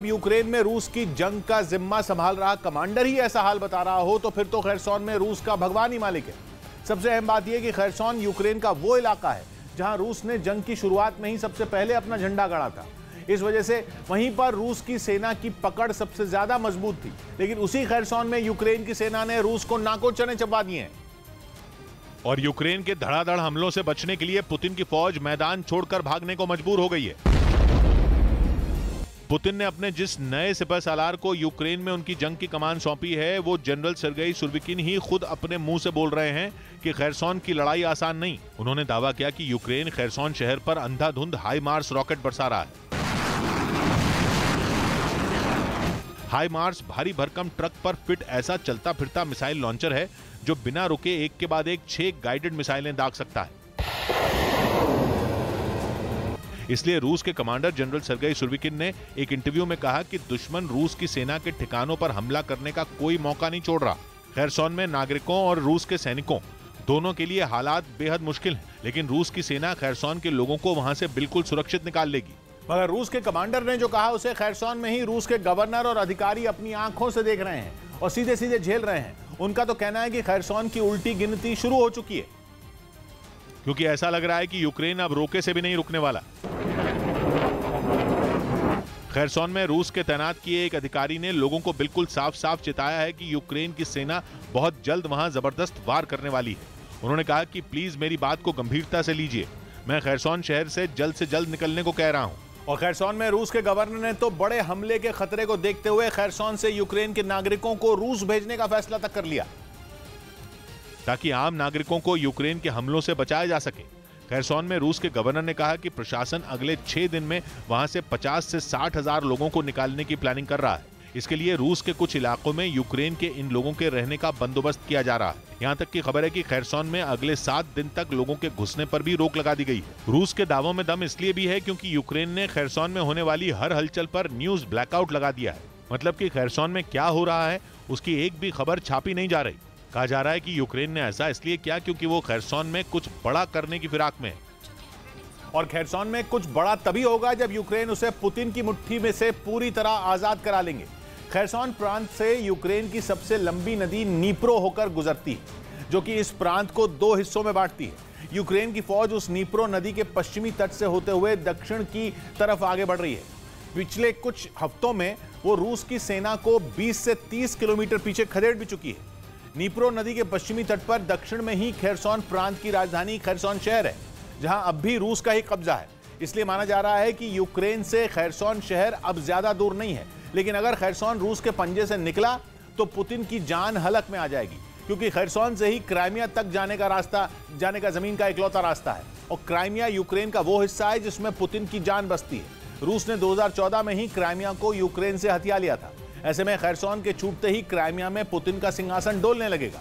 Ukraine में रूस की जंग का जिम्मा संभाल रहा कमांडर ही ऐसा हाल बता रहा हो तो फिर तो खैरसॉन में रूस का भगवान ही मालिक है। सबसे अहम बात यह कि खैरसॉन यूक्रेन का वो इलाका है जहां रूस ने जंग की शुरुआत में ही सबसे पहले अपना झंडा गाड़ा था। इस वजह से वहीं पर रूस की सेना की पकड़ सबसे ज्यादा मजबूत थी, लेकिन उसी खैरसॉन में यूक्रेन की सेना ने रूस को नाको चने चबा दिए हैं। और यूक्रेन के धड़ाधड़ हमलों से बचने के लिए पुतिन की फौज मैदान छोड़कर भागने को मजबूर हो गई है। पुतिन ने अपने जिस नए सिपह सालार को यूक्रेन में उनकी जंग की कमान सौंपी है, वो जनरल सर्गेई सुरोविकिन ही खुद अपने मुंह से बोल रहे हैं कि खैरसॉन की लड़ाई आसान नहीं। उन्होंने दावा किया कि यूक्रेन खैरसॉन शहर पर अंधाधुंध हाईमार्स रॉकेट बरसा रहा है। हाईमार्स भारी भरकम ट्रक पर फिट ऐसा चलता फिरता मिसाइल लॉन्चर है जो बिना रुके एक के बाद एक 6 गाइडेड मिसाइलें दाग सकता है। इसलिए रूस के कमांडर जनरल सर्गेई सुरोविकिन ने एक इंटरव्यू में कहा कि दुश्मन रूस की सेना के ठिकानों पर हमला करने का कोई मौका नहीं छोड़ रहा। खैरसॉन में नागरिकों और रूस के सैनिकों दोनों के लिए हालात बेहद मुश्किल हैं, लेकिन रूस की सेना खैरसॉन के लोगों को वहां से बिल्कुल सुरक्षित निकाल लेगी। मगर रूस के कमांडर ने जो कहा उसे खैरसॉन में ही रूस के गवर्नर और अधिकारी अपनी आंखों से देख रहे हैं और सीधे सीधे झेल रहे हैं। उनका तो कहना है कि खैरसॉन की उल्टी गिनती शुरू हो चुकी है, क्योंकि ऐसा लग रहा है कि यूक्रेन अब रोके से भी नहीं रुकने वाला। खैरसॉन में रूस के तैनात किए एक अधिकारी ने लोगों को बिल्कुल साफ साफ चेताया है कि यूक्रेन की सेना बहुत जल्द वहां जबरदस्त वार करने वाली है। उन्होंने कहा कि प्लीज मेरी बात को गंभीरता से लीजिए, मैं खैरसॉन शहर से जल्द निकलने को कह रहा हूं। और खैरसॉन में रूस के गवर्नर ने तो बड़े हमले के खतरे को देखते हुए खैरसॉन से यूक्रेन के नागरिकों को रूस भेजने का फैसला तक कर लिया, ताकि आम नागरिकों को यूक्रेन के हमलों से बचाया जा सके। खैरसॉन में रूस के गवर्नर ने कहा कि प्रशासन अगले 6 दिन में वहां से 50 से 60 हजार लोगों को निकालने की प्लानिंग कर रहा है। इसके लिए रूस के कुछ इलाकों में यूक्रेन के इन लोगों के रहने का बंदोबस्त किया जा रहा है। यहाँ तक की खबर है कि खैरसॉन में अगले 7 दिन तक लोगों के घुसने पर भी रोक लगा दी गई है। रूस के दावों में दम इसलिए भी है क्योंकि यूक्रेन ने खैरसॉन में होने वाली हर हलचल पर न्यूज ब्लैकआउट लगा दिया है। मतलब कि खैरसॉन में क्या हो रहा है उसकी एक भी खबर छापी नहीं जा रही। कहा जा रहा है कि यूक्रेन ने ऐसा इसलिए किया क्योंकि वो खैरसॉन में कुछ बड़ा करने की फिराक में है। और खैरसॉन में कुछ बड़ा तभी होगा जब यूक्रेन उसे पुतिन की मुट्ठी में से पूरी तरह आजाद करा लेंगे। खैरसॉन प्रांत से यूक्रेन की सबसे लंबी नदी नीप्रो होकर गुजरती है, जो कि इस प्रांत को 2 हिस्सों में बांटती है। यूक्रेन की फौज उस नीप्रो नदी के पश्चिमी तट से होते हुए दक्षिण की तरफ आगे बढ़ रही है। पिछले कुछ हफ्तों में वो रूस की सेना को 20 से 30 किलोमीटर पीछे खदेड़ भी चुकी है। नीप्रो नदी के पश्चिमी तट पर दक्षिण में ही खैरसॉन प्रांत की राजधानी खैरसॉन शहर है, जहां अब भी रूस का ही कब्जा है। इसलिए माना जा रहा है कि यूक्रेन से खैरसॉन शहर अब ज्यादा दूर नहीं है, लेकिन अगर खैरसॉन रूस के पंजे से निकला तो पुतिन की जान हलक में आ जाएगी, क्योंकि खैरसॉन से ही क्राइमिया तक जाने का जमीन का इकलौता रास्ता है। और क्राइमिया यूक्रेन का वो हिस्सा है जिसमें पुतिन की जान बसती है। रूस ने 2014 में ही क्राइमिया को यूक्रेन से हथिया लिया था। ऐसे में खैरसॉन के छूटते ही क्राइमिया में पुतिन का सिंहासन डोलने लगेगा।